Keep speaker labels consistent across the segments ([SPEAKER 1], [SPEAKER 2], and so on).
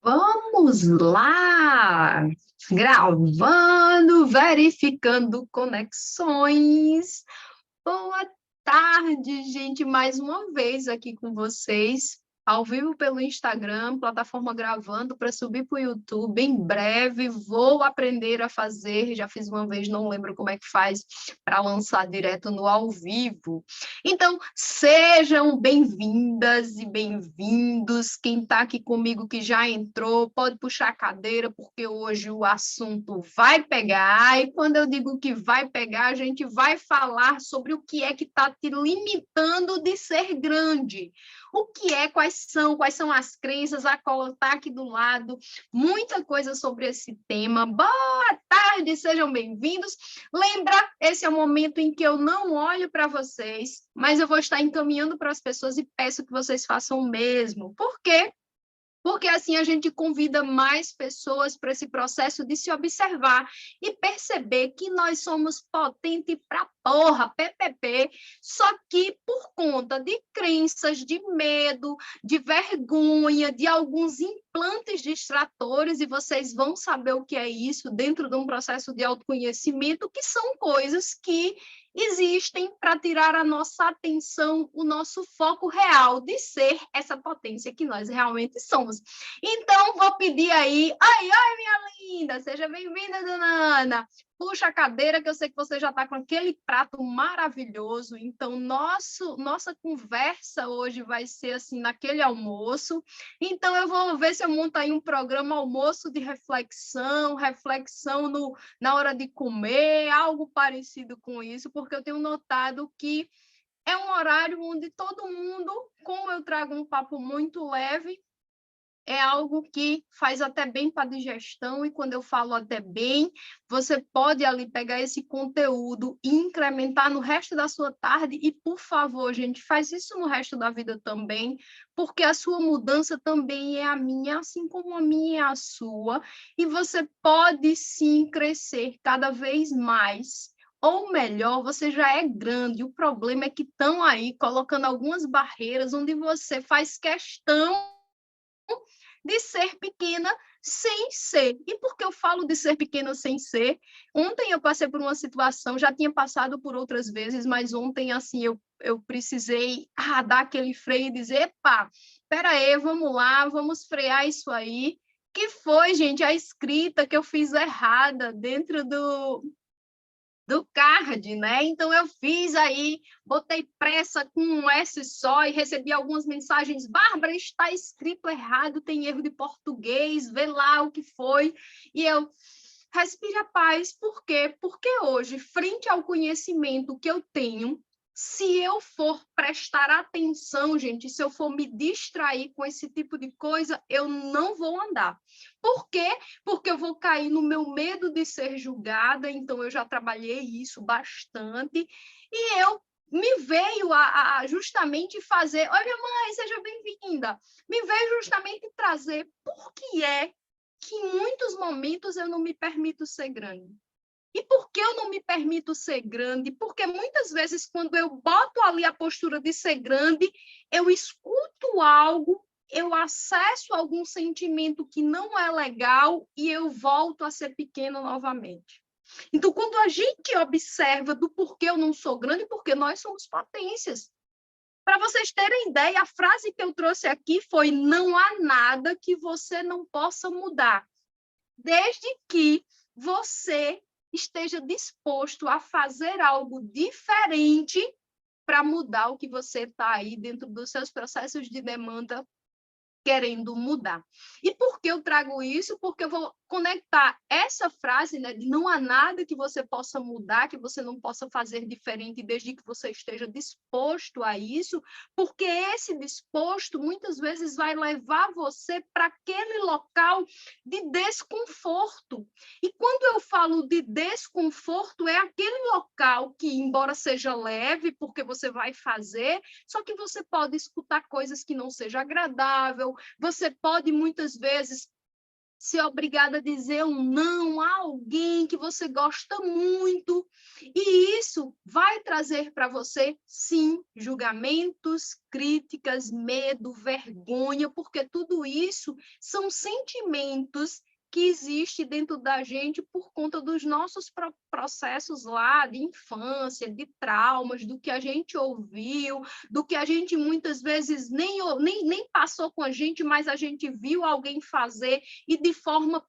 [SPEAKER 1] Vamos lá! Gravando, verificando conexões. Boa tarde, gente, mais uma vez aqui com vocês, ao vivo pelo Instagram, plataforma gravando para subir para o YouTube. Em breve vou aprender a fazer, já fiz uma vez, não lembro como é que faz para lançar direto no ao vivo. Então, sejam bem-vindas e bem-vindos. Quem está aqui comigo que já entrou, pode puxar a cadeira, porque hoje o assunto vai pegar. E quando eu digo que vai pegar, a gente vai falar sobre o que é que está te limitando de ser grande. O que é, quais são as crenças, a Cola está aqui do lado, muita coisa sobre esse tema. Boa tarde, sejam bem-vindos. Lembra, esse é o momento em que eu não olho para vocês, mas eu vou estar encaminhando para as pessoas e peço que vocês façam o mesmo. Por quê? Porque assim a gente convida mais pessoas para esse processo de se observar e perceber que nós somos potente pra porra, PPP, só que por conta de crenças, de medo, de vergonha, de alguns implantes distratores, e vocês vão saber o que é isso dentro de um processo de autoconhecimento, que são coisas que existem para tirar a nossa atenção, o nosso foco real de ser essa potência que nós realmente somos. Então, vou pedir aí, oi, minha linda, seja bem-vinda, dona Ana. Puxa a cadeira, que eu sei que você já está com aquele prato maravilhoso. Então, nossa conversa hoje vai ser assim, naquele almoço. Então, eu vou ver se eu monto aí um programa almoço de reflexão, reflexão na hora de comer, algo parecido com isso, porque eu tenho notado que é um horário onde todo mundo, como eu trago um papo muito leve, é algo que faz até bem para a digestão, e quando eu falo até bem, você pode ali pegar esse conteúdo e incrementar no resto da sua tarde, e por favor, gente, faz isso no resto da vida também, porque a sua mudança também é a minha, assim como a minha é a sua, e você pode sim crescer cada vez mais. Ou melhor, você já é grande. O problema é que estão aí colocando algumas barreiras onde você faz questão de ser pequena sem ser. E por que eu falo de ser pequena sem ser? Ontem eu passei por uma situação, já tinha passado por outras vezes, mas ontem, assim, eu precisei dar aquele freio e dizer, epa, espera aí, vamos lá, vamos frear isso aí. Que foi, gente, a escrita que eu fiz errada dentro do card, né? Então eu fiz aí, botei pressa com um S só e recebi algumas mensagens: Bárbara, está escrito errado, tem erro de português, vê lá o que foi. E eu respire a paz, por quê? Porque hoje, frente ao conhecimento que eu tenho, se eu for prestar atenção, gente, se eu for me distrair com esse tipo de coisa, eu não vou andar. Por quê? Porque eu vou cair no meu medo de ser julgada, então eu já trabalhei isso bastante, e eu me veio a justamente fazer, olha, mãe, seja bem-vinda, me veio justamente trazer por que é que em muitos momentos eu não me permito ser grande. E por que eu não me permito ser grande? Porque muitas vezes, quando eu boto ali a postura de ser grande, eu escuto algo, eu acesso algum sentimento que não é legal e eu volto a ser pequena novamente. Então, quando a gente observa do porquê eu não sou grande, porque nós somos potências. Para vocês terem ideia, a frase que eu trouxe aqui foi: não há nada que você não possa mudar, desde que você esteja disposto a fazer algo diferente para mudar o que você está aí dentro dos seus processos de demanda querendo mudar. E por que eu trago isso? Porque eu vou conectar essa frase, né, de não há nada que você possa mudar, que você não possa fazer diferente, desde que você esteja disposto a isso, porque esse disposto muitas vezes vai levar você para aquele local de desconforto. E quando eu falo de desconforto, é aquele local que, embora seja leve, porque você vai fazer, só que você pode escutar coisas que não seja agradável, você pode muitas vezes ser obrigada a dizer um não a alguém que você gosta muito. E isso vai trazer para você, sim, julgamentos, críticas, medo, vergonha, porque tudo isso são sentimentos que existe dentro da gente por conta dos nossos processos lá de infância, de traumas, do que a gente ouviu, do que a gente muitas vezes nem passou com a gente, mas a gente viu alguém fazer e de forma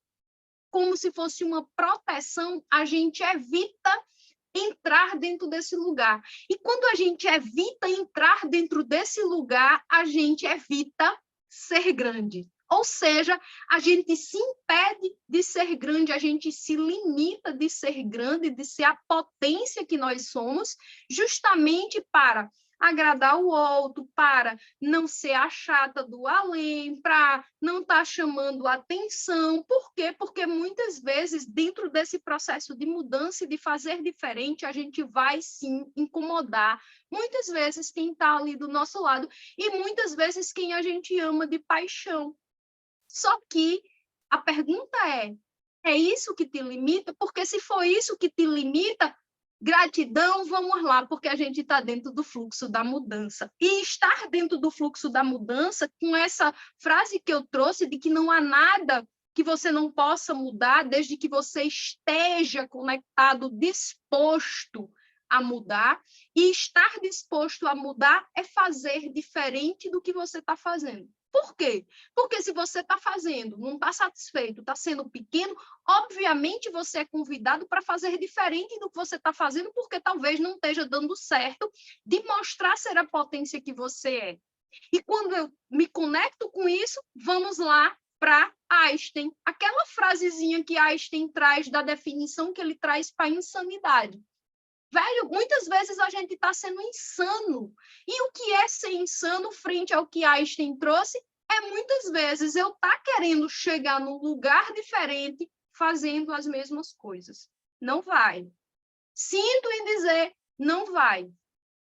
[SPEAKER 1] como se fosse uma proteção, a gente evita entrar dentro desse lugar. E quando a gente evita entrar dentro desse lugar, a gente evita ser grande. Ou seja, a gente se impede de ser grande, a gente se limita de ser grande, de ser a potência que nós somos, justamente para agradar o outro, para não ser a chata do além, para não estar chamando atenção. Por quê? Porque muitas vezes, dentro desse processo de mudança e de fazer diferente, a gente vai sim incomodar. Muitas vezes quem está ali do nosso lado e muitas vezes quem a gente ama de paixão. Só que a pergunta é isso que te limita? Porque se for isso que te limita, gratidão, vamos lá, porque a gente está dentro do fluxo da mudança. E estar dentro do fluxo da mudança, com essa frase que eu trouxe de que não há nada que você não possa mudar, desde que você esteja conectado, disposto a mudar. E estar disposto a mudar é fazer diferente do que você está fazendo. Por quê? Porque se você está fazendo, não está satisfeito, está sendo pequeno, obviamente você é convidado para fazer diferente do que você está fazendo, porque talvez não esteja dando certo de mostrar ser a potência que você é. E quando eu me conecto com isso, vamos lá para Einstein. Aquela frasezinha que Einstein traz da definição que ele traz para a insanidade. Velho, muitas vezes a gente está sendo insano. E o que é ser insano frente ao que Einstein trouxe é muitas vezes eu estar querendo chegar num lugar diferente fazendo as mesmas coisas. Não vai. Sinto em dizer, não vai.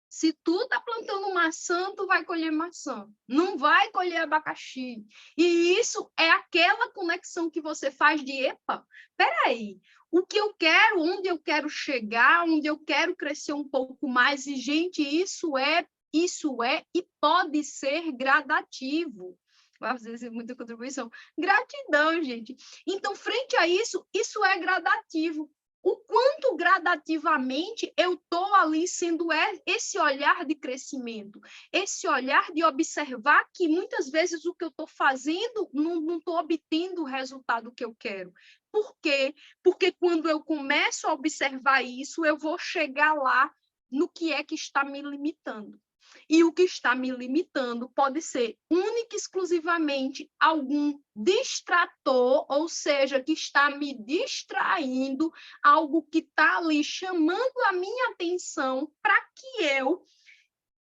[SPEAKER 1] Se tu tá plantando maçã, tu vai colher maçã. Não vai colher abacaxi. E isso é aquela conexão que você faz de, epa, peraí, o que eu quero, onde eu quero chegar, onde eu quero crescer um pouco mais. E, gente, isso é e pode ser gradativo. Às vezes, muita contribuição. Gratidão, gente. Então, frente a isso, isso é gradativo. O quanto gradativamente eu estou ali sendo esse olhar de crescimento, esse olhar de observar que muitas vezes o que eu estou fazendo não estou obtendo o resultado que eu quero. Por quê? Porque quando eu começo a observar isso, eu vou chegar lá no que é que está me limitando. E o que está me limitando pode ser única e exclusivamente algum distrator, ou seja, que está me distraindo, algo que está ali chamando a minha atenção para que eu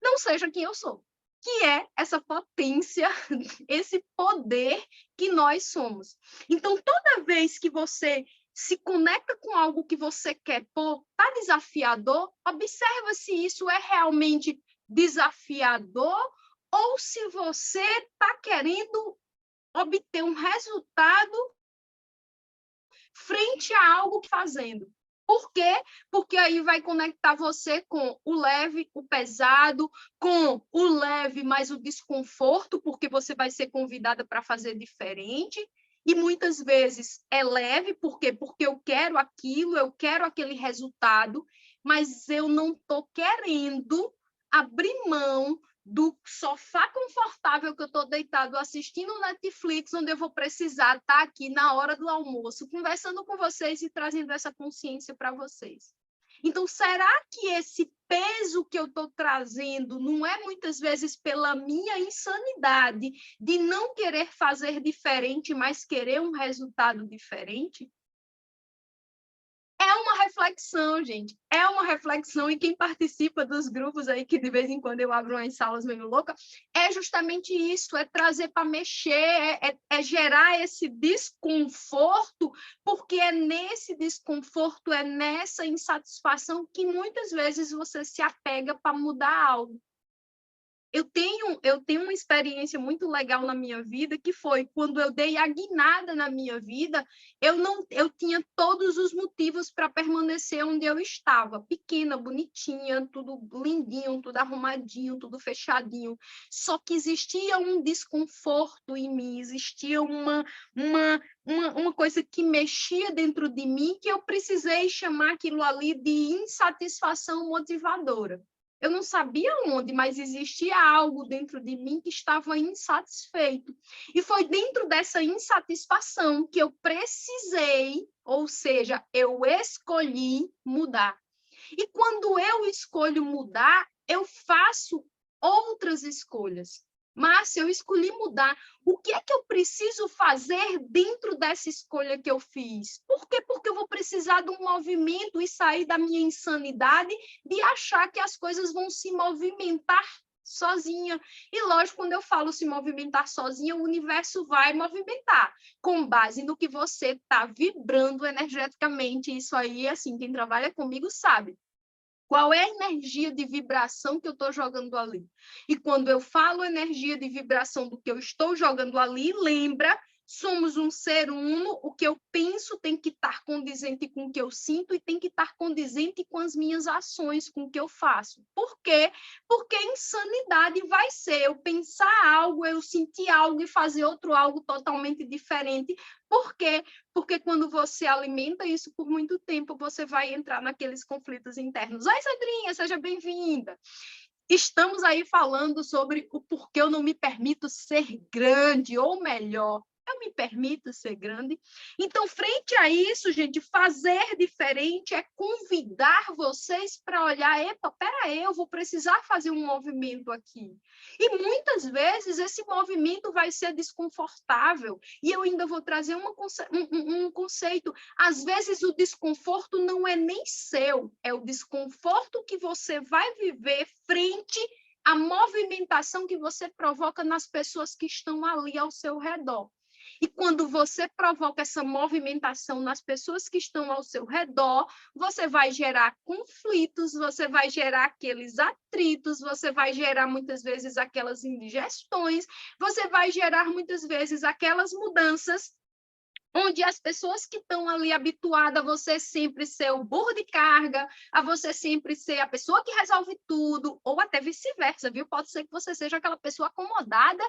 [SPEAKER 1] não seja quem eu sou, que é essa potência, esse poder que nós somos. Então, toda vez que você se conecta com algo que você quer, pô, tá desafiador, observa se isso é realmente desafiador ou se você está querendo obter um resultado frente a algo que fazendo. Por quê? Porque aí vai conectar você com o leve, o pesado, com o leve, mas o desconforto, porque você vai ser convidada para fazer diferente. E muitas vezes é leve, por quê? Porque eu quero aquilo, eu quero aquele resultado, mas eu não estou querendo abrir mão do sofá confortável que eu estou deitado assistindo Netflix, onde eu vou precisar estar aqui na hora do almoço, conversando com vocês e trazendo essa consciência para vocês. Então, será que esse peso que eu estou trazendo não é muitas vezes pela minha insanidade de não querer fazer diferente, mas querer um resultado diferente? É uma reflexão, gente. É uma reflexão, e quem participa dos grupos aí, que de vez em quando eu abro umas salas meio loucas, é justamente isso, é trazer para mexer, é gerar esse desconforto, porque é nesse desconforto, é nessa insatisfação que muitas vezes você se apega para mudar algo. eu tenho uma experiência muito legal na minha vida, que foi quando eu dei a guinada na minha vida, eu tinha todos os motivos para permanecer onde eu estava, pequena, bonitinha, tudo lindinho, tudo arrumadinho, tudo fechadinho. Só que existia um desconforto em mim, existia uma coisa que mexia dentro de mim, que eu precisei chamar aquilo ali de insatisfação motivadora. Eu não sabia onde, mas existia algo dentro de mim que estava insatisfeito. E foi dentro dessa insatisfação que eu precisei, ou seja, eu escolhi mudar. E quando eu escolho mudar, eu faço outras escolhas. Márcia, eu escolhi mudar. O que é que eu preciso fazer dentro dessa escolha que eu fiz? Por quê? Porque eu vou precisar de um movimento e sair da minha insanidade de achar que as coisas vão se movimentar sozinha. E lógico, quando eu falo se movimentar sozinha, o universo vai movimentar, com base no que você está vibrando energeticamente. Isso aí, assim, quem trabalha comigo sabe. Qual é a energia de vibração que eu estou jogando ali? E quando eu falo energia de vibração do que eu estou jogando ali, lembra, somos um ser uno, o que eu penso tem que estar condizente com o que eu sinto e tem que estar condizente com as minhas ações, com o que eu faço. Por quê? Porque insanidade vai ser eu pensar algo, eu sentir algo e fazer outro algo totalmente diferente. Por quê? Porque quando você alimenta isso por muito tempo, você vai entrar naqueles conflitos internos. Oi, Sandrinha, seja bem-vinda. Estamos aí falando sobre o porquê eu não me permito ser grande, ou melhor, eu me permito ser grande. Então, frente a isso, gente, fazer diferente é convidar vocês para olhar, epa, peraí, eu vou precisar fazer um movimento aqui. E muitas vezes esse movimento vai ser desconfortável, e eu ainda vou trazer um conceito. Às vezes o desconforto não é nem seu, é o desconforto que você vai viver frente à movimentação que você provoca nas pessoas que estão ali ao seu redor. E quando você provoca essa movimentação nas pessoas que estão ao seu redor, você vai gerar conflitos, você vai gerar aqueles atritos, você vai gerar muitas vezes aquelas indigestões, você vai gerar muitas vezes aquelas mudanças onde as pessoas que estão ali habituadas a você sempre ser o burro de carga, a você sempre ser a pessoa que resolve tudo, ou até vice-versa, viu? Pode ser que você seja aquela pessoa acomodada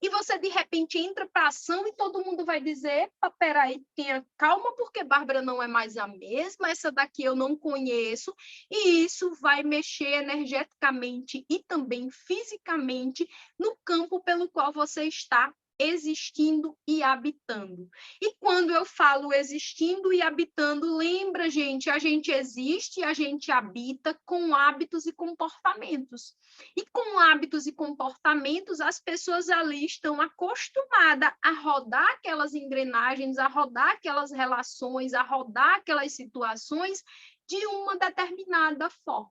[SPEAKER 1] e você, de repente, entra para a ação e todo mundo vai dizer, peraí, tenha calma, porque Bárbara não é mais a mesma, essa daqui eu não conheço, e isso vai mexer energeticamente e também fisicamente no campo pelo qual você está existindo e habitando. E quando eu falo existindo e habitando, lembra, gente, a gente existe e a gente habita com hábitos e comportamentos. E com hábitos e comportamentos, as pessoas ali estão acostumadas a rodar aquelas engrenagens, a rodar aquelas relações, a rodar aquelas situações de uma determinada forma.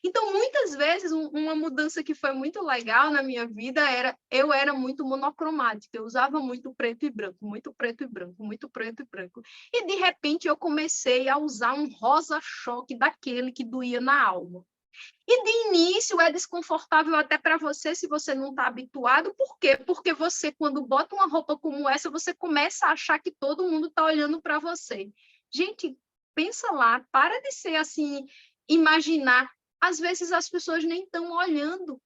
[SPEAKER 1] Então, muitas vezes, uma mudança que foi muito legal na minha vida eu era muito monocromática, eu usava muito preto e branco, muito preto e branco, muito preto e branco. E, de repente, eu comecei a usar um rosa-choque daquele que doía na alma. E, de início, é desconfortável até para você, se você não está habituado. Por quê? Porque você, quando bota uma roupa como essa, você começa a achar que todo mundo está olhando para você. Gente, pensa lá, para de ser assim, imaginar. Às vezes as pessoas nem estão olhando.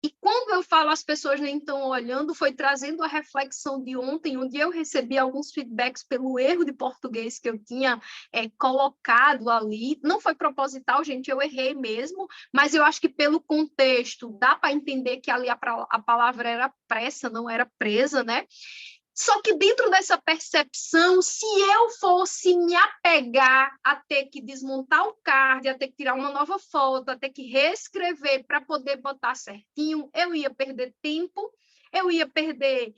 [SPEAKER 1] E quando eu falo as pessoas nem estão olhando, foi trazendo a reflexão de ontem, onde eu recebi alguns feedbacks pelo erro de português que eu tinha colocado ali. Não foi proposital, gente, eu errei mesmo, mas eu acho que pelo contexto dá para entender que ali a palavra era pressa, não era presa, né? Só que dentro dessa percepção, se eu fosse me apegar a ter que desmontar o card, a ter que tirar uma nova foto, a ter que reescrever para poder botar certinho, eu ia perder tempo, eu ia perder,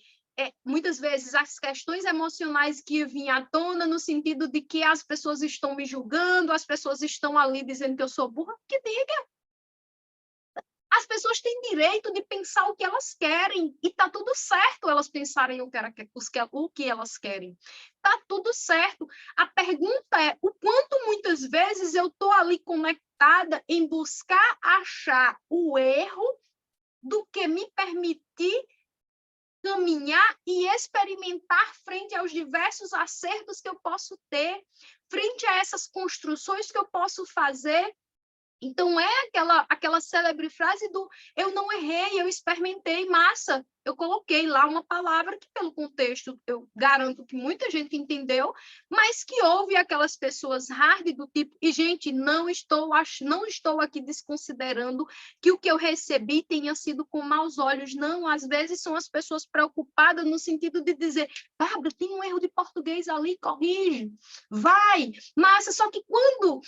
[SPEAKER 1] muitas vezes, as questões emocionais que vinham à tona, no sentido de que as pessoas estão me julgando, as pessoas estão ali dizendo que eu sou burra, que diga. As pessoas têm direito de pensar o que elas querem, e está tudo certo elas pensarem o que elas querem. Está tudo certo. A pergunta é o quanto muitas vezes eu estou ali conectada em buscar achar o erro do que me permitir caminhar e experimentar frente aos diversos acertos que eu posso ter, frente a essas construções que eu posso fazer. Então, é aquela célebre frase do eu não errei, eu experimentei, massa. Eu coloquei lá uma palavra que, pelo contexto, eu garanto que muita gente entendeu, mas que houve aquelas pessoas hard do tipo, e, gente, não estou aqui desconsiderando que o que eu recebi tenha sido com maus olhos, não. Às vezes são as pessoas preocupadas no sentido de dizer, Bárbara, tem um erro de português ali, corrige, vai, massa. Só que quando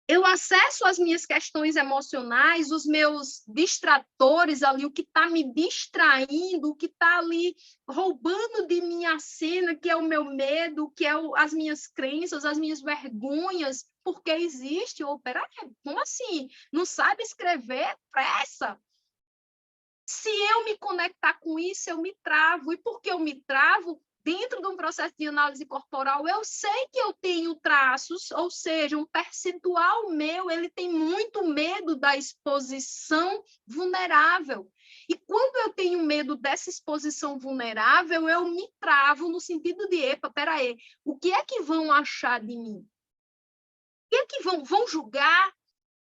[SPEAKER 1] eu acesso as minhas questões emocionais, os meus distratores ali, o que está me distraindo, o que está ali roubando de mim a cena, que é o meu medo, que é as minhas crenças, as minhas vergonhas, porque existe, ou peraí, como assim? Não sabe escrever? Pressa! Se eu me conectar com isso, eu me travo. E por que eu me travo? Dentro de um processo de análise corporal, eu sei que eu tenho traços, ou seja, um percentual meu, ele tem muito medo da exposição vulnerável. E quando eu tenho medo dessa exposição vulnerável, eu me travo no sentido de, epa, peraí, o que é que vão achar de mim? O que é que vão julgar?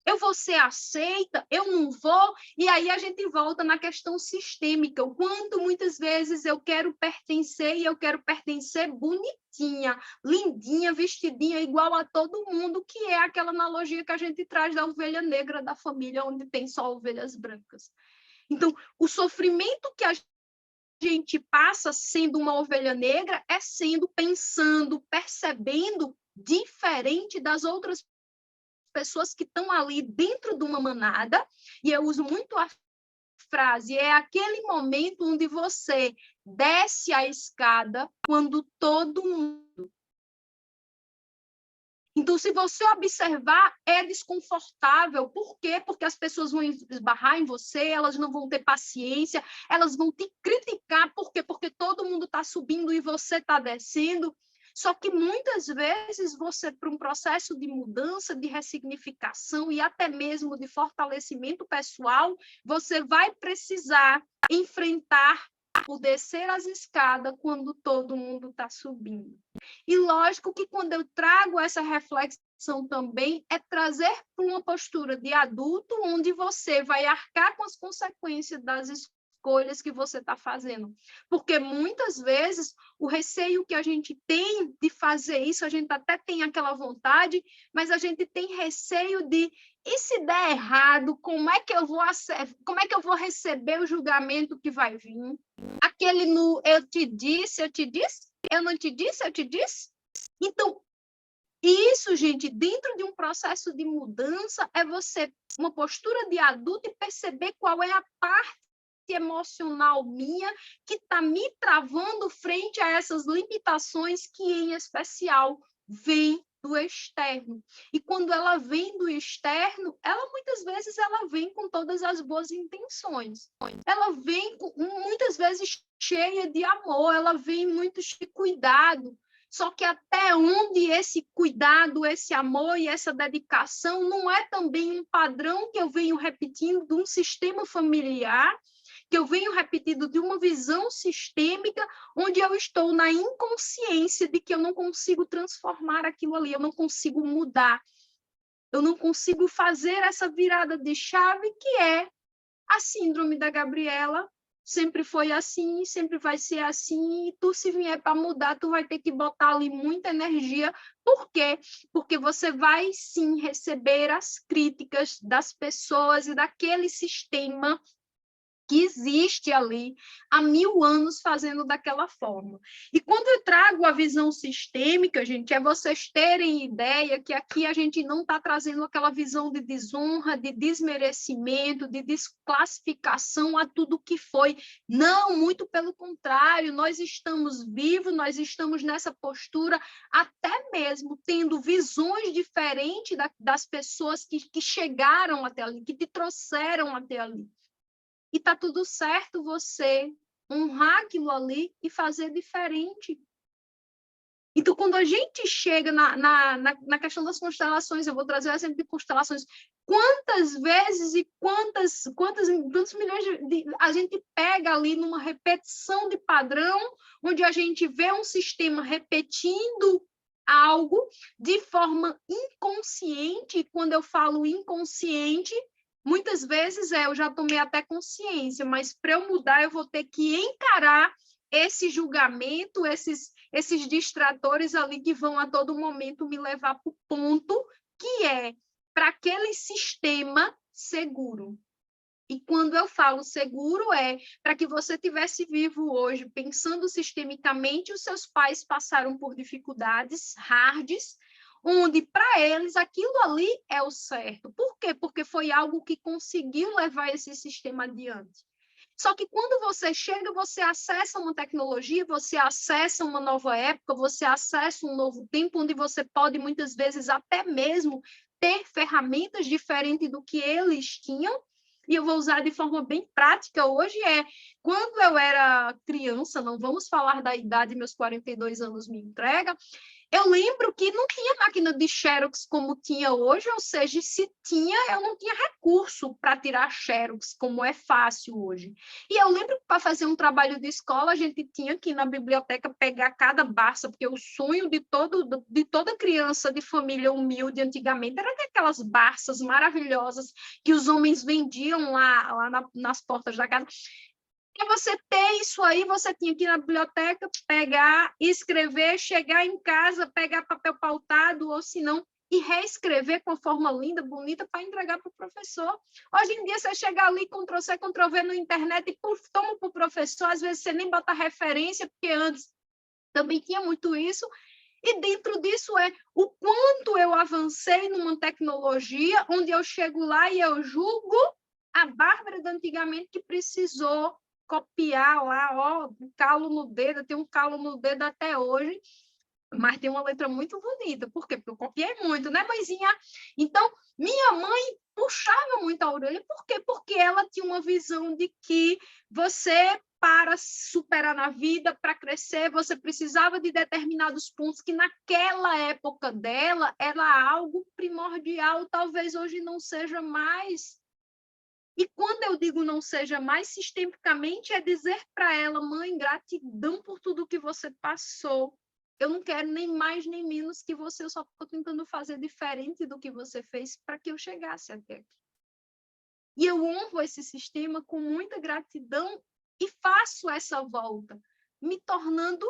[SPEAKER 1] Eu vou ser aceita, eu não vou, e aí a gente volta na questão sistêmica, o quanto muitas vezes eu quero pertencer, e eu quero pertencer bonitinha, lindinha, vestidinha, igual a todo mundo, que é aquela analogia que a gente traz da ovelha negra da família, onde tem só ovelhas brancas. Então, o sofrimento que a gente passa sendo uma ovelha negra é sendo, pensando, percebendo diferente das outras pessoas que estão ali dentro de uma manada, e eu uso muito a frase, é aquele momento onde você desce a escada quando todo mundo. Então, se você observar, é desconfortável. Por quê? Porque as pessoas vão esbarrar em você, elas não vão ter paciência, elas vão te criticar. Por quê? Porque todo mundo está subindo e você está descendo. Só que muitas vezes você, para um processo de mudança, de ressignificação e até mesmo de fortalecimento pessoal, você vai precisar enfrentar o descer as escadas quando todo mundo está subindo. E lógico que quando eu trago essa reflexão também, é trazer para uma postura de adulto, onde você vai arcar com as consequências das escolhas que você está fazendo. Porque muitas vezes o receio que a gente tem de fazer isso, a gente até tem aquela vontade, mas a gente tem receio de e se der errado, como é que eu vou receber o julgamento que vai vir? Aquele no eu te disse, eu não te disse, eu te disse? Então, isso, gente, dentro de um processo de mudança, é você, uma postura de adulto e perceber qual é a parte emocional minha que está me travando frente a essas limitações que, em especial, vêm do externo. E quando ela vem do externo, ela muitas vezes ela vem com todas as boas intenções. Ela vem muitas vezes cheia de amor, ela vem muito de cuidado. Só que até onde esse cuidado, esse amor e essa dedicação não é também um padrão que eu venho repetindo de um sistema familiar, que eu venho repetindo de uma visão sistêmica, onde eu estou na inconsciência de que eu não consigo transformar aquilo ali, eu não consigo mudar, eu não consigo fazer essa virada de chave que é a síndrome da Gabriela. Sempre foi assim, sempre vai ser assim, e tu, se vier para mudar, tu vai ter que botar ali muita energia. Por quê? Porque você vai, sim, receber as críticas das pessoas e daquele sistema que existe ali há 1000 anos fazendo daquela forma. E quando eu trago a visão sistêmica, gente, é vocês terem ideia que aqui a gente não está trazendo aquela visão de desonra, de desmerecimento, de desclassificação a tudo que foi. Não, muito pelo contrário, nós estamos vivos, nós estamos nessa postura, até mesmo tendo visões diferentes das pessoas que chegaram até ali, que te trouxeram até ali. E está tudo certo você honrar aquilo ali e fazer diferente. Então, quando a gente chega na questão das constelações, eu vou trazer o exemplo de constelações, quantas vezes e quantos milhões a gente pega ali numa repetição de padrão, onde a gente vê um sistema repetindo algo de forma inconsciente, e quando eu falo inconsciente, muitas vezes eu já tomei até consciência, mas para eu mudar, eu vou ter que encarar esse julgamento, esses distratores ali que vão a todo momento me levar para o ponto que é para aquele sistema seguro. E quando eu falo seguro, é para que você tivesse vivo hoje, pensando sistemicamente, os seus pais passaram por dificuldades hards, onde para eles aquilo ali é o certo. Por quê? Porque foi algo que conseguiu levar esse sistema adiante. Só que quando você chega, você acessa uma tecnologia, você acessa uma nova época, você acessa um novo tempo, onde você pode, muitas vezes, até mesmo ter ferramentas diferentes do que eles tinham. E eu vou usar de forma bem prática hoje, quando eu era criança, não vamos falar da idade, meus 42 anos me entrega, eu lembro que não tinha máquina de Xerox como tinha hoje, ou seja, se tinha, eu não tinha recurso para tirar Xerox, como é fácil hoje. E eu lembro que para fazer um trabalho de escola, a gente tinha que ir na biblioteca pegar cada Barça, porque o sonho de toda criança de família humilde antigamente era ter aquelas Barças maravilhosas que os homens vendiam lá nas portas da casa. Para você ter isso aí, você tinha que ir na biblioteca, pegar, escrever, chegar em casa, pegar papel pautado, ou se não, e reescrever com a forma linda, bonita, para entregar para o professor. Hoje em dia, você chega ali, Ctrl-C, Ctrl-V na internet e toma para o professor, às vezes você nem bota referência, porque antes também tinha muito isso, e dentro disso o quanto eu avancei numa tecnologia, onde eu chego lá e eu julgo a Bárbara de antigamente que precisou copiar lá, ó, um calo no dedo, eu tenho um calo no dedo até hoje, mas tem uma letra muito bonita. Por quê? Porque eu copiei muito, né, mãezinha? Então, minha mãe puxava muito a orelha. Por quê? Porque ela tinha uma visão de que você, para superar na vida, para crescer, você precisava de determinados pontos que naquela época dela era algo primordial, talvez hoje não seja mais. E quando eu digo não seja mais, sistemicamente, é dizer para ela, mãe, gratidão por tudo que você passou. Eu não quero nem mais nem menos que você, eu só estou tentando fazer diferente do que você fez para que eu chegasse até aqui. E eu honro esse sistema com muita gratidão e faço essa volta, me tornando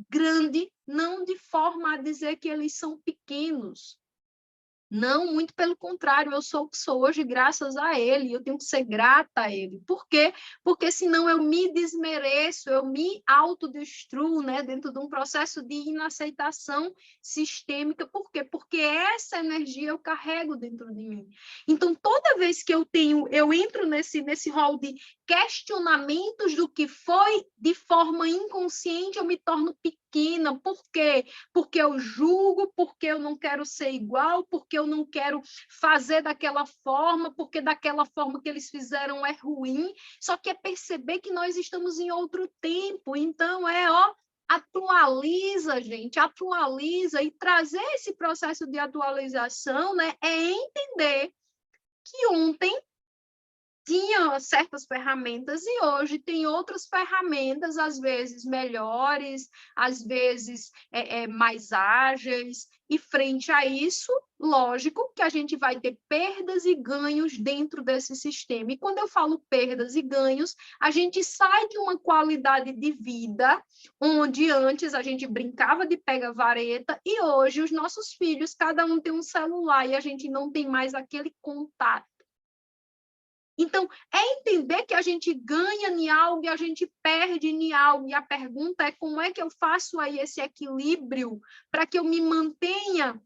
[SPEAKER 1] grande, não de forma a dizer que eles são pequenos, não, muito pelo contrário, eu sou o que sou hoje graças a ele, eu tenho que ser grata a ele. Por quê? Porque senão eu me desmereço, eu me autodestruo, né, dentro de um processo de inaceitação sistêmica. Por quê? Porque essa energia eu carrego dentro de mim. Então, toda vez que eu entro nesse rol de questionamentos do que foi de forma inconsciente, eu me torno pequena. Por quê? Porque eu julgo, porque eu não quero ser igual, porque eu não quero fazer daquela forma, porque daquela forma que eles fizeram é ruim. Só que é perceber que nós estamos em outro tempo. Então, atualiza, gente, atualiza. E trazer esse processo de atualização, né, é entender que ontem tinha certas ferramentas e hoje tem outras ferramentas, às vezes melhores, às vezes mais ágeis, e frente a isso, lógico que a gente vai ter perdas e ganhos dentro desse sistema. E quando eu falo perdas e ganhos, a gente sai de uma qualidade de vida onde antes a gente brincava de pega-vareta e hoje os nossos filhos, cada um tem um celular e a gente não tem mais aquele contato. Então, é entender que a gente ganha em algo e a gente perde em algo. E a pergunta é como é que eu faço aí esse equilíbrio para que eu me mantenha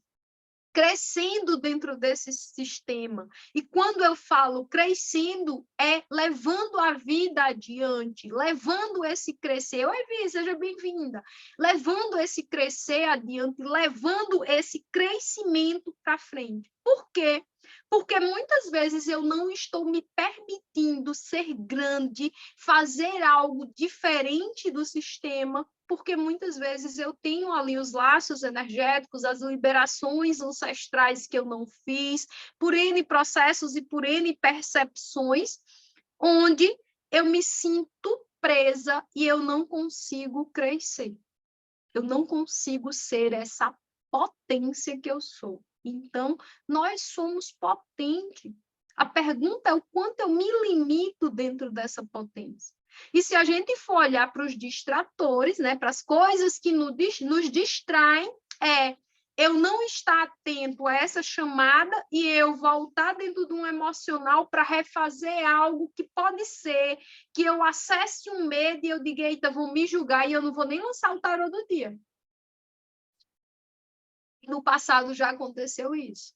[SPEAKER 1] crescendo dentro desse sistema. E quando eu falo crescendo, é levando a vida adiante, levando esse crescer. Oi, Vi, seja bem-vinda. Levando esse crescer adiante, levando esse crescimento para frente. Por quê? Porque muitas vezes eu não estou me permitindo ser grande, fazer algo diferente do sistema, porque muitas vezes eu tenho ali os laços energéticos, as liberações ancestrais que eu não fiz, por N processos e por N percepções, onde eu me sinto presa e eu não consigo crescer. Eu não consigo ser essa potência que eu sou. Então, nós somos potentes. A pergunta é o quanto eu me limito dentro dessa potência. E se a gente for olhar para os distratores, né, para as coisas que nos distraem, eu não estar atento a essa chamada e eu voltar dentro de um emocional para refazer algo que pode ser que eu acesse um medo e eu diga, eita, vão me julgar e eu não vou nem lançar o tarô do dia. No passado já aconteceu isso.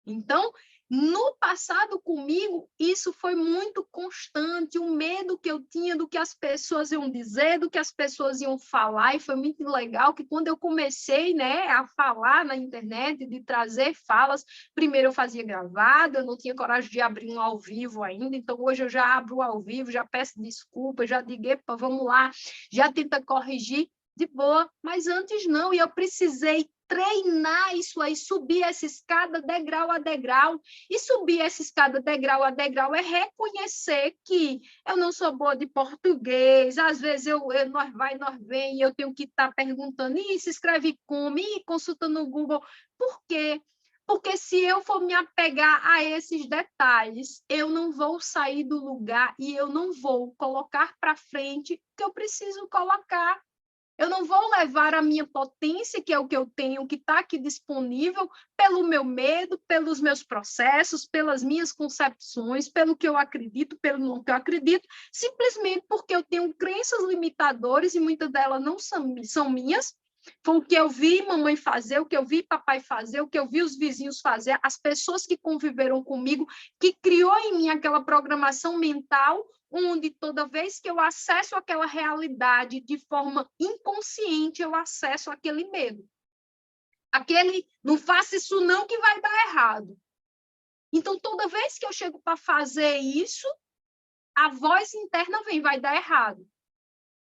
[SPEAKER 1] Então, no passado comigo, isso foi muito constante, o medo que eu tinha do que as pessoas iam dizer, do que as pessoas iam falar, e foi muito legal que quando eu comecei, né, a falar na internet, de trazer falas, primeiro eu fazia gravado, eu não tinha coragem de abrir um ao vivo ainda, então hoje eu já abro ao vivo, já peço desculpa, já digo, epa, vamos lá, já tenta corrigir, de boa, mas antes não, e eu precisei treinar isso aí, subir essa escada degrau a degrau, e subir essa escada degrau a degrau é reconhecer que eu não sou boa de português, às vezes nós vai, nós vem, e eu tenho que estar perguntando, e se escreve como, e consulta no Google, por quê? Porque se eu for me apegar a esses detalhes, eu não vou sair do lugar e eu não vou colocar para frente o que eu preciso colocar. Eu não vou levar a minha potência, que é o que eu tenho, que está aqui disponível, pelo meu medo, pelos meus processos, pelas minhas concepções, pelo que eu acredito, pelo que eu acredito, simplesmente porque eu tenho crenças limitadoras e muitas delas não são minhas. Foi o que eu vi mamãe fazer, o que eu vi papai fazer, o que eu vi os vizinhos fazer, as pessoas que conviveram comigo, que criou em mim aquela programação mental onde toda vez que eu acesso aquela realidade de forma inconsciente, eu acesso aquele medo. Aquele, não faça isso não que vai dar errado. Então, toda vez que eu chego para fazer isso, a voz interna vem, vai dar errado.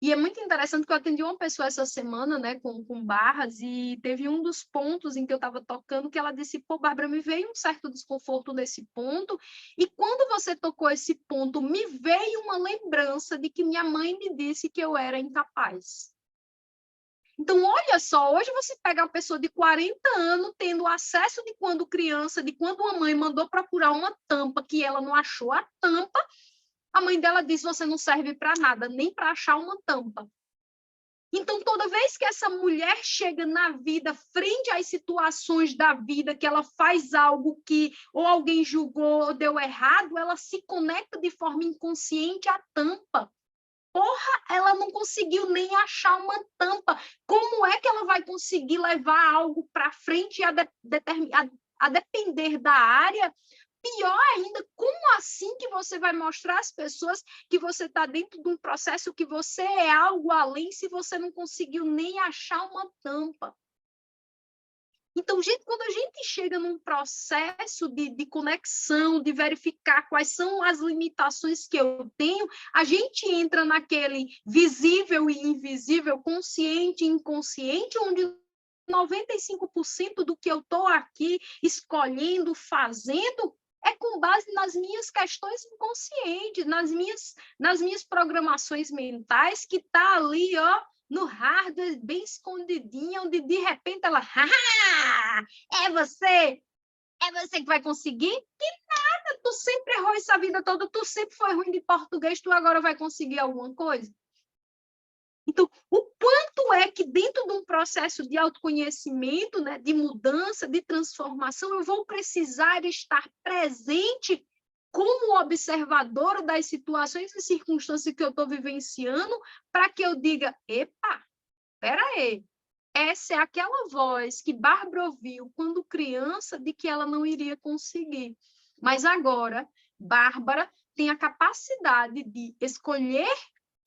[SPEAKER 1] E é muito interessante que eu atendi uma pessoa essa semana, né, com barras, e teve um dos pontos em que eu estava tocando que ela disse, pô, Bárbara, me veio um certo desconforto nesse ponto, e quando você tocou esse ponto, me veio uma lembrança de que minha mãe me disse que eu era incapaz. Então, olha só, hoje você pega uma pessoa de 40 anos tendo acesso de quando criança, de quando uma mãe mandou procurar uma tampa que ela não achou a tampa, a mãe dela diz, você não serve para nada, nem para achar uma tampa. Então, toda vez que essa mulher chega na vida, frente às situações da vida, que ela faz algo que ou alguém julgou ou deu errado, ela se conecta de forma inconsciente à tampa. Porra, ela não conseguiu nem achar uma tampa. Como é que ela vai conseguir levar algo para frente a depender da área? Pior ainda, como assim que você vai mostrar às pessoas que você está dentro de um processo que você é algo além se você não conseguiu nem achar uma tampa? Então, gente, quando a gente chega num processo de conexão, de verificar quais são as limitações que eu tenho, a gente entra naquele visível e invisível, consciente e inconsciente, onde 95% do que eu estou aqui escolhendo, fazendo, é com base nas minhas questões inconscientes, nas minhas programações mentais, que está ali, ó, no hardware, bem escondidinha, onde de repente ela, é você? É você que vai conseguir? Que nada, tu sempre errou essa vida toda, tu sempre foi ruim de português, tu agora vai conseguir alguma coisa? Então, o quanto é que dentro de um processo de autoconhecimento, né, de mudança, de transformação, eu vou precisar estar presente como observadora das situações e circunstâncias que eu estou vivenciando, para que eu diga, epa, espera aí, essa é aquela voz que Bárbara ouviu quando criança de que ela não iria conseguir. Mas agora, Bárbara tem a capacidade de escolher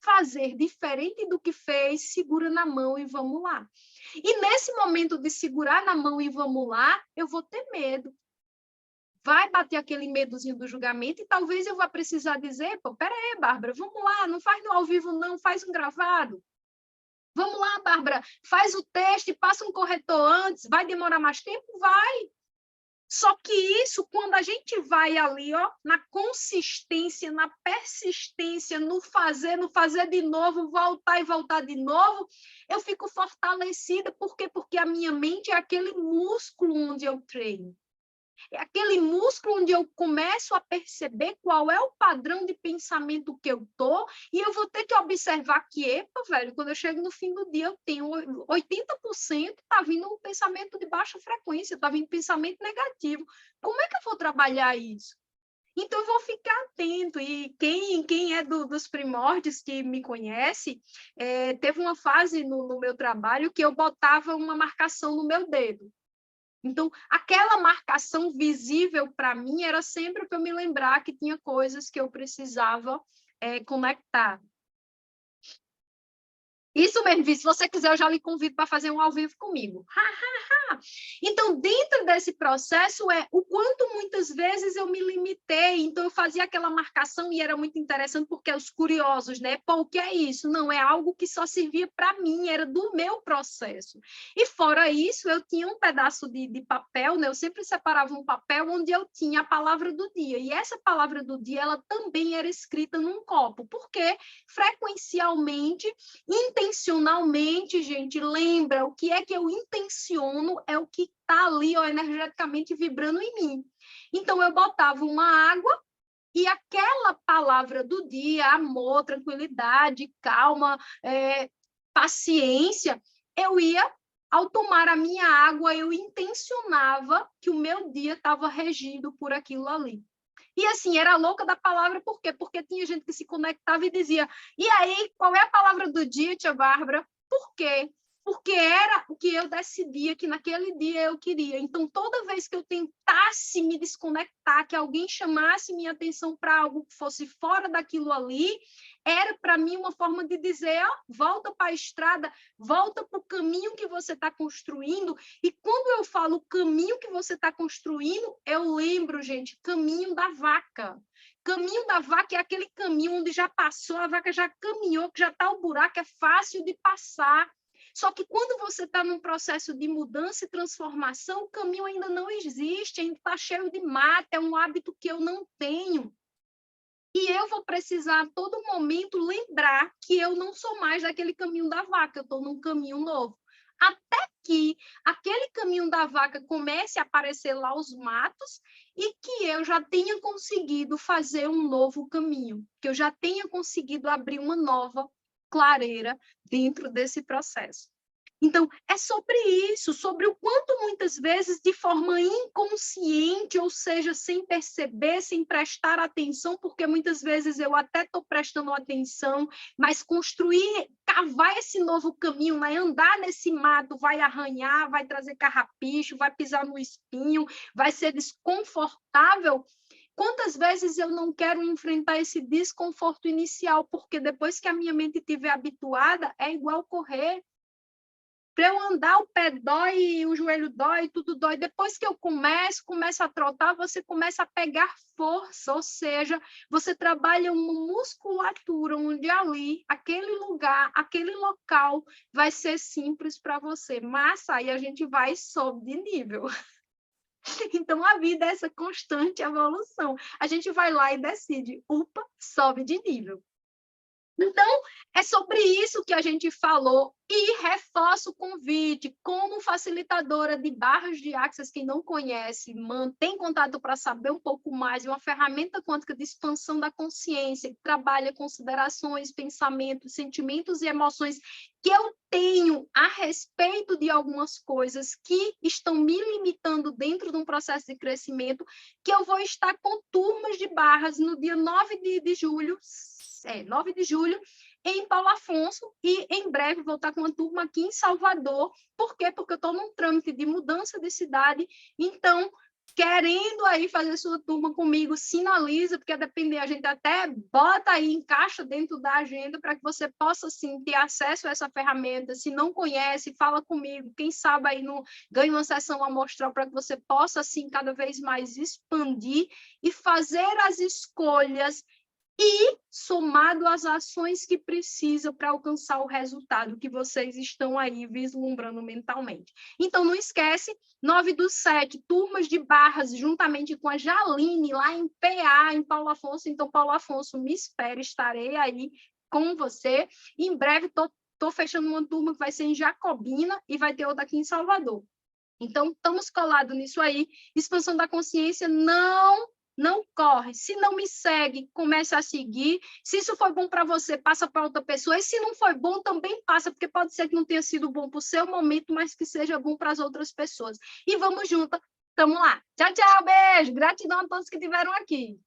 [SPEAKER 1] fazer diferente do que fez, segura na mão e vamos lá. E nesse momento de segurar na mão e vamos lá, eu vou ter medo. vai bater aquele medozinho do julgamento e talvez eu vá precisar dizer, pô, peraí, Bárbara, vamos lá, não faz no ao vivo não, faz um gravado. Vamos lá, Bárbara, faz o teste, passa um corretor antes, vai demorar mais tempo? Vai. Só que isso, quando a gente vai ali, ó, na consistência, na persistência, no fazer de novo, voltar e voltar de novo, eu fico fortalecida. Por quê? Porque a minha mente é aquele músculo onde eu treino. É aquele músculo onde eu começo a perceber qual é o padrão de pensamento que eu tô, e eu vou ter que observar que, epa, velho, quando eu chego no fim do dia, eu tenho 80% tá vindo um pensamento de baixa frequência, tá vindo pensamento negativo. Como é que eu vou trabalhar isso? Então, eu vou ficar atento. E quem é dos primórdios que me conhece, teve uma fase no meu trabalho que eu botava uma marcação no meu dedo. Então, aquela marcação visível para mim era sempre para eu me lembrar que tinha coisas que eu precisava conectar. Isso mesmo, Vi, se você quiser, eu já lhe convido para fazer um ao vivo comigo. Então, dentro desse processo, o quanto muitas vezes eu me limitei. Então, eu fazia aquela marcação e era muito interessante porque os curiosos, né? Pô, o que é isso? Não é algo que só servia para mim, era do meu processo. E fora isso, eu tinha um pedaço de papel, né? Eu sempre separava um papel onde eu tinha a palavra do dia. E essa palavra do dia, ela também era escrita num copo, porque frequencialmente, intencionalmente, gente, lembra, o que é que eu intenciono é o que está ali, ó, energeticamente vibrando em mim. Então, eu botava uma água e aquela palavra do dia, amor, tranquilidade, calma, paciência, eu ia, ao tomar a minha água, eu intencionava que o meu dia estava regido por aquilo ali. E assim, era louca da palavra, por quê? Porque tinha gente que se conectava e dizia, e aí, qual é a palavra do dia, tia Bárbara? Por quê? Porque era o que eu decidia que naquele dia eu queria. Então, toda vez que eu tentasse me desconectar, que alguém chamasse minha atenção para algo que fosse fora daquilo ali, era para mim uma forma de dizer, ó, volta para a estrada, volta para o caminho que você está construindo. E quando eu falo caminho que você está construindo, eu lembro, gente, caminho da vaca. Caminho da vaca é aquele caminho onde já passou, a vaca já caminhou, que já está o buraco, é fácil de passar. Só que quando você está num processo de mudança e transformação, o caminho ainda não existe, ainda está cheio de mata, é um hábito que eu não tenho. E eu vou precisar, a todo momento, lembrar que eu não sou mais daquele caminho da vaca, eu estou num caminho novo. Até que aquele caminho da vaca comece a aparecer lá os matos e que eu já tenha conseguido fazer um novo caminho, que eu já tenha conseguido abrir uma nova clareira dentro desse processo. Então, é sobre isso, sobre o quanto muitas vezes, de forma inconsciente, ou seja, sem perceber, sem prestar atenção, porque muitas vezes eu até estou prestando atenção, mas construir, cavar esse novo caminho, né? Andar nesse mato, vai arranhar, vai trazer carrapicho, vai pisar no espinho, vai ser desconfortável. Quantas vezes eu não quero enfrentar esse desconforto inicial, porque depois que a minha mente estiver habituada, é igual correr. Para eu andar, o pé dói, o joelho dói, tudo dói. Depois que eu começo a trotar, você começa a pegar força, ou seja, você trabalha uma musculatura onde ali, aquele lugar, aquele local vai ser simples para você. Mas aí a gente vai e sobe de nível. Então, a vida é essa constante evolução. A gente vai lá e decide, upa, sobe de nível. Então, é sobre isso que a gente falou e reforço o convite. Como facilitadora de barras de Access, quem não conhece, mantém contato para saber um pouco mais, uma ferramenta quântica de expansão da consciência, que trabalha considerações, pensamentos, sentimentos e emoções que eu tenho a respeito de algumas coisas que estão me limitando dentro de um processo de crescimento, que eu vou estar com turmas de barras no dia 9 de julho, 9 de julho, em Paulo Afonso, e em breve vou estar com uma turma aqui em Salvador. Por quê? Porque eu estou num trâmite de mudança de cidade, então querendo aí fazer sua turma comigo, sinaliza, porque a depender, a gente até bota aí, encaixa dentro da agenda para que você possa, sim, ter acesso a essa ferramenta. Se não conhece, fala comigo. Quem sabe aí no, ganha uma sessão amostral para que você possa, assim, cada vez mais expandir e fazer as escolhas e somado às ações que precisa para alcançar o resultado que vocês estão aí vislumbrando mentalmente. Então, não esquece, 9/7, turmas de barras, juntamente com a Jaline, lá em PA, em Paulo Afonso. Então, Paulo Afonso, me espere, estarei aí com você. Em breve, estou fechando uma turma que vai ser em Jacobina e vai ter outra aqui em Salvador. Então, estamos colados nisso aí. Expansão da consciência não corre. Se não me segue, comece a seguir. Se isso foi bom para você, passa para outra pessoa. E se não foi bom, também passa, porque pode ser que não tenha sido bom para o seu momento, mas que seja bom para as outras pessoas. E vamos juntas. Tamo lá. Tchau, tchau, beijo. Gratidão a todos que estiveram aqui.